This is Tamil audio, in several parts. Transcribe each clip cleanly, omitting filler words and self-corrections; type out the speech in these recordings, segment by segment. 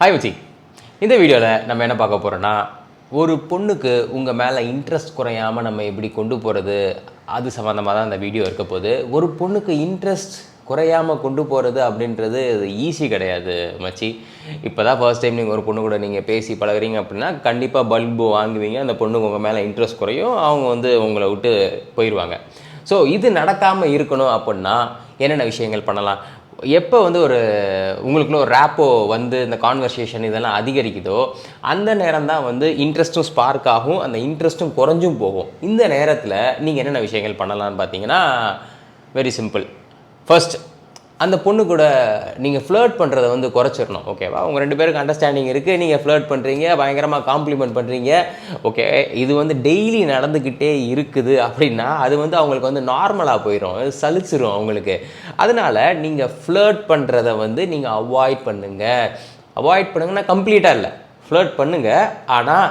ஹாய் மச்சி, இந்த வீடியோவில் நம்ம என்ன பார்க்க போகிறோன்னா, ஒரு பொண்ணுக்கு உங்கள் மேலே இன்ட்ரெஸ்ட் குறையாமல் நம்ம எப்படி கொண்டு போகிறது, அது சம்மந்தமாக தான் இந்த வீடியோ இருக்க போகுது. ஒரு பொண்ணுக்கு இன்ட்ரெஸ்ட் குறையாமல் கொண்டு போகிறது அப்படின்றது அது ஈஸி கிடையாது மச்சி. இப்போ தான் ஃபர்ஸ்ட் டைம் நீங்கள் ஒரு பொண்ணு கூட நீங்கள் பேசி பழகுறீங்க அப்படின்னா கண்டிப்பாக பல்பு வாங்குவீங்க, அந்த பொண்ணுக்கு உங்கள் மேலே இன்ட்ரெஸ்ட் குறையும், அவங்க உங்களை விட்டு போயிடுவாங்க. ஸோ இது நடக்காமல் இருக்கணும் அப்படின்னா என்னென்ன விஷயங்கள் பண்ணலாம்? எப்போ ஒரு உங்களுக்குள்ள ஒரு ரேப்போ இந்த கான்வர்சேஷன் இதெல்லாம் அதிகரிக்குதோ அந்த நேரம் தான் இன்ட்ரெஸ்ட்டும் ஸ்பார்க் ஆகும், அந்த இன்ட்ரெஸ்ட்டும் குறைஞ்சும் போகும். இந்த நேரத்தில் நீங்கள் என்னென்ன விஷயங்கள் பண்ணலான்னு பார்த்தீங்கன்னா வெரி சிம்பிள். ஃபர்ஸ்ட், அந்த பொண்ணு கூட நீங்கள் ஃப்ளர்ட் பண்ணுறதை குறைச்சிடணும். ஓகேவா? உங்கள் ரெண்டு பேருக்கு அண்டர்ஸ்டாண்டிங் இருக்குது, நீங்கள் ஃப்ளர்ட் பண்ணுறீங்க, பயங்கரமாக காம்ப்ளிமெண்ட் பண்ணுறீங்க. ஓகே, இது டெய்லி நடந்துக்கிட்டே இருக்குது அப்படின்னா அது அவங்களுக்கு நார்மலாக போயிடும், சலிச்சிரும் அவங்களுக்கு. அதனால் நீங்கள் ஃப்ளர்ட் பண்ணுறதை நீங்கள் அவாய்ட் பண்ணுங்கன்னா கம்ப்ளீட்டாக இல்லை, ஃப்ளர்ட் பண்ணுங்கள். ஆனால்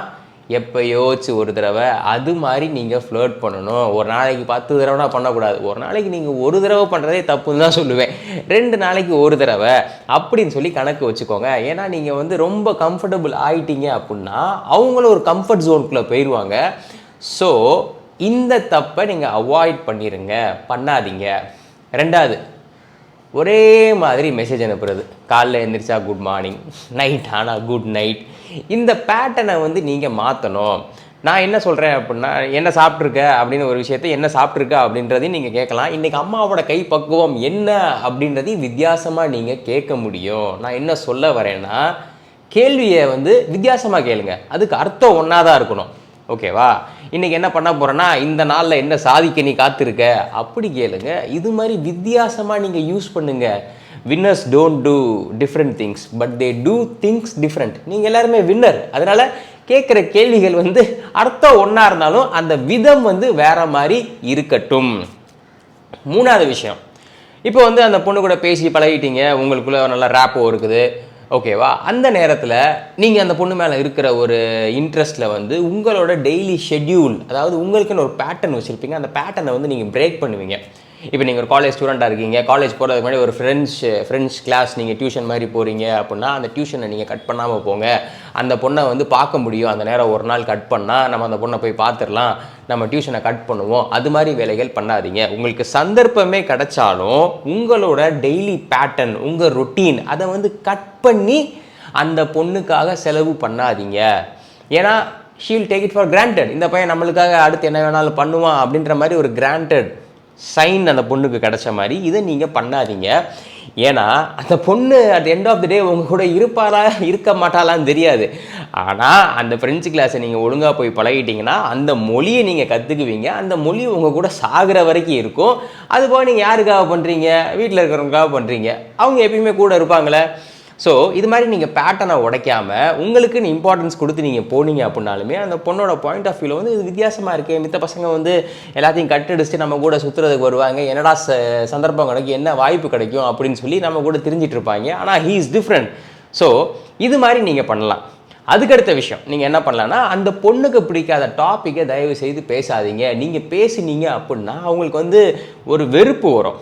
எப்போயோச்சு ஒரு தடவை அது மாதிரி நீங்கள் ஃப்ளர்ட் பண்ணணும். ஒரு நாளைக்கு 10 தடவைனா பண்ணக்கூடாது. ஒரு நாளைக்கு நீங்கள் ஒரு தடவை பண்ணுறதே தப்புன்னு தான் சொல்லுவேன். 2 நாளைக்கு ஒரு தடவை அப்படின்னு சொல்லி கணக்கு வச்சுக்கோங்க. ஏன்னா நீங்கள் ரொம்ப கம்ஃபர்டபுள் ஆகிட்டீங்க அப்படின்னா அவங்களும் ஒரு கம்ஃபர்ட் ஜோனுக்குள்ளே போயிடுவாங்க. ஸோ இந்த தப்பை நீங்கள் அவாய்ட் பண்ணாதீங்க. 2வது, ஒரே மாதிரி மெசேஜ் அனுப்புறது. காலைல எழுந்திரிச்சா குட் மார்னிங், நைட் ஆனால் குட் நைட். இந்த பேட்டர்னை நீங்கள் மாற்றணும். நான் என்ன சொல்கிறேன் அப்படின்னா, என்ன சாப்பிட்ருக்க அப்படின்னு ஒரு விஷயத்தை என்ன சாப்பிட்ருக்க அப்படின்றதையும் நீங்கள் கேட்கலாம். இன்றைக்கி அம்மாவோட கை பக்குவம் என்ன அப்படின்றதையும் வித்தியாசமாக நீங்கள் கேட்க முடியும். நான் என்ன சொல்ல வரேன்னா, கேள்வியை வித்தியாசமாக கேளுங்க, அதுக்கு அர்த்தம் ஒன்றா தான் இருக்கணும். ஓகேவா? இன்றைக்கி என்ன பண்ண போகிறேன்னா, இந்த நாளில் என்ன சாதிக்க நீ காத்திருக்க அப்படி கேளுங்க. இது மாதிரி வித்தியாசமாக நீங்கள் யூஸ் பண்ணுங்கள். Winners don't do different things but they do things different. நீங்கள் எல்லாருமே வின்னர். அதனால் கேட்குற கேள்விகள் அர்த்தம் ஒன்றா இருந்தாலும் அந்த விதம் வேற மாதிரி இருக்கட்டும். 3வது விஷயம், இப்போ அந்த பொண்ணு கூட பேசி பழகிட்டீங்க, உங்களுக்குள்ளே நல்லா ரேப்போ இருக்குது. ஓகேவா? அந்த நேரத்தில் நீங்கள் அந்த பொண்ணு மேலே இருக்கிற ஒரு இன்ட்ரெஸ்ட்டில் உங்களோட டெய்லி ஷெட்யூல், அதாவது உங்களுக்குன்னு ஒரு பேட்டர்ன் வச்சுருப்பீங்க, அந்த பேட்டர்னை நீங்கள் பிரேக் பண்ணுவீங்க. இப்போ நீங்கள் ஒரு காலேஜ் ஸ்டூடெண்ட்டாக இருக்கீங்க, காலேஜ் போகிறதுக்கு முன்னாடி ஒரு ஃப்ரெண்ட்ஸ் கிளாஸ் நீங்கள் டியூஷன் மாதிரி போகிறீங்க அப்படின்னா அந்த டியூஷனை நீங்கள் கட் பண்ணாமல் போங்க. அந்த பொண்ணை பார்க்க முடியும், அந்த நேரம் ஒரு நாள் கட் பண்ணால் நம்ம அந்த பொண்ணை போய் பார்த்துடலாம், நம்ம டியூஷனை கட் பண்ணுவோம். அது மாதிரி வேலைகள் பண்ணாதீங்க. உங்களுக்கு சந்தர்ப்பமே கிடைச்சாலும் உங்களோட டெய்லி பேட்டர்ன், உங்கள் ரொட்டீன் அதை கட் பண்ணி அந்த பொண்ணுக்காக செலவு பண்ணாதீங்க. ஏன்னா she will take it for granted. இந்த பையன் நம்மளுக்காக அடுத்து என்ன வேணாலும் பண்ணுவான் அப்படின்ற மாதிரி ஒரு கிராண்டட் சைன் அந்த பொண்ணுக்கு கிடைச்ச மாதிரி இதை நீங்கள் பண்ணாதீங்க. ஏன்னா அந்த பொண்ணு அட் எண்ட் ஆஃப் தி டே உங்கள் கூட இருக்க மாட்டாளான்னு தெரியாது. ஆனால் அந்த ஃப்ரெண்ட்ஸ் கிளாஸை நீங்கள் ஒழுங்காக போய் பழகிட்டீங்கன்னா அந்த மொழியை நீங்கள் கற்றுக்குவீங்க. அந்த மொழி உங்கள் கூட சாகிற வரைக்கும் இருக்கும். அதுபோல் நீங்கள் யாருக்காக பண்ணுறீங்க? வீட்டில் இருக்கிறவங்களுக்காக பண்ணுறீங்க, அவங்க எப்பயுமே கூட இருப்பாங்களே. ஸோ இது மாதிரி நீங்கள் பேட்டர்னை உடைக்காமல் உங்களுக்குன்னு இம்பார்ட்டன்ஸ் கொடுத்து நீங்கள் போனீங்க அப்படின்னாலுமே அந்த பொண்ணோட பாயிண்ட் ஆஃப் வியூவில் இது வித்தியாசமாக இருக்குது. மித்த பசங்க எல்லாத்தையும் கட்டடிச்சுட்டு நம்ம கூட சுற்றுறதுக்கு வருவாங்க, என்னடா சந்தர்ப்பம் கிடைக்கும், என்ன வாய்ப்பு கிடைக்கும் அப்படின்னு சொல்லி நம்ம கூட தெரிஞ்சிட்டு இருப்பாங்க. ஆனால் ஹீ இஸ் டிஃப்ரெண்ட். ஸோ இது மாதிரி நீங்கள் பண்ணலாம். அதுக்கடுத்த விஷயம், நீங்கள் என்ன பண்ணலான்னா, அந்த பொண்ணுக்கு பிடிக்காத டாப்பிக்கை தயவு செய்து பேசாதீங்க. நீங்கள் பேசினீங்க அப்படின்னா அவங்களுக்கு ஒரு வெறுப்பு வரும்.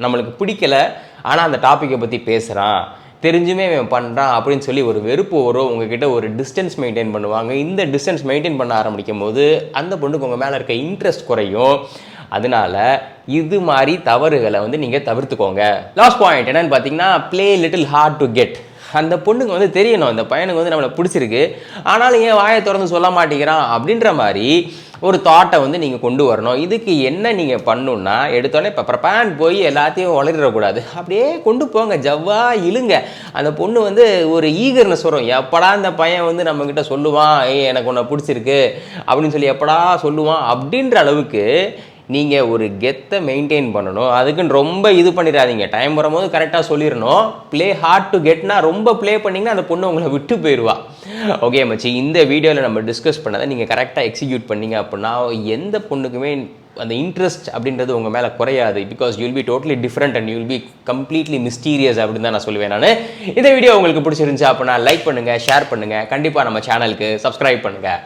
நம்மளுக்கு பிடிக்கலை ஆனால் அந்த டாப்பிக்கை பற்றி பேசுகிறான், தெரிஞ்சுமே இவன் பண்ணுறான் அப்படின்னு சொல்லி ஒரு வெறுப்பு வரும். உங்ககிட்ட ஒரு டிஸ்டன்ஸ் மெயின்டைன் பண்ணுவாங்க. இந்த டிஸ்டன்ஸ் மெயின்டைன் பண்ண ஆரம்பிக்கும் போது அந்த பொண்ணுக்கு உங்கள் மேலே இருக்க இன்ட்ரெஸ்ட் குறையும். அதனால இது மாதிரி தவறுகளை நீங்கள் தவிர்த்துக்கோங்க. லாஸ்ட் பாயிண்ட் என்னன்னு பார்த்தீங்கன்னா, play little hard to get. அந்த பொண்ணுக்கு தெரியணும் இந்த பையனுக்கு நம்மளை பிடிச்சிருக்கு, ஆனாலும் ஏன் வாயை திறந்து சொல்ல மாட்டேங்கிறான் அப்படின்ற மாதிரி ஒரு தாட்டை நீங்கள் கொண்டு வரணும். இதுக்கு என்ன நீங்கள் பண்ணணுன்னா, எடுத்தோடனே இப்போ ப்ரப்பேன் போய் எல்லாத்தையும் வளரிடக்கூடாது. அப்படியே கொண்டு போங்க, ஜவ்வா இழுங்க. அந்த பொண்ணு ஒரு ஈகர்னஸ் வரும், எப்படா இந்த பையன் நம்மக்கிட்ட சொல்லுவான், எனக்கு ஒன்று பிடிச்சிருக்கு அப்படின்னு சொல்லி எப்படா சொல்லுவான் அப்படின்ற அளவுக்கு நீங்கள் ஒரு கெத்தை மெயின்டைன் பண்ணணும். அதுக்குன்னு ரொம்ப இது பண்ணிடாதீங்க. டைம் வரும்போது கரெக்டாக சொல்லிடணும். ப்ளே ஹார்ட் டு கெட்னா ரொம்ப ப்ளே பண்ணிங்கன்னா அந்த பொண்ணு உங்களை விட்டு போயிடுவா. ஓகே மச்சி, இந்த வீடியோவில் நம்ம டிஸ்கஸ் பண்ணதை நீங்கள் கரெக்டாக எக்ஸிக்யூட் பண்ணீங்க அப்படின்னா எந்த பொண்ணுக்குமே அந்த இன்ட்ரெஸ்ட் அப்படின்றது உங்கள் மேலே குறையாது. Because you will be totally different and you will be completely mysterious அப்படின்னு தான் நான் சொல்லுவேன். நான் இந்த வீடியோ உங்களுக்கு பிடிச்சிருந்துச்சு அப்படின்னா லைக் பண்ணுங்கள், ஷேர் பண்ணுங்கள், கண்டிப்பாக நம்ம சேனலுக்கு சப்ஸ்கிரைப் பண்ணுங்கள்.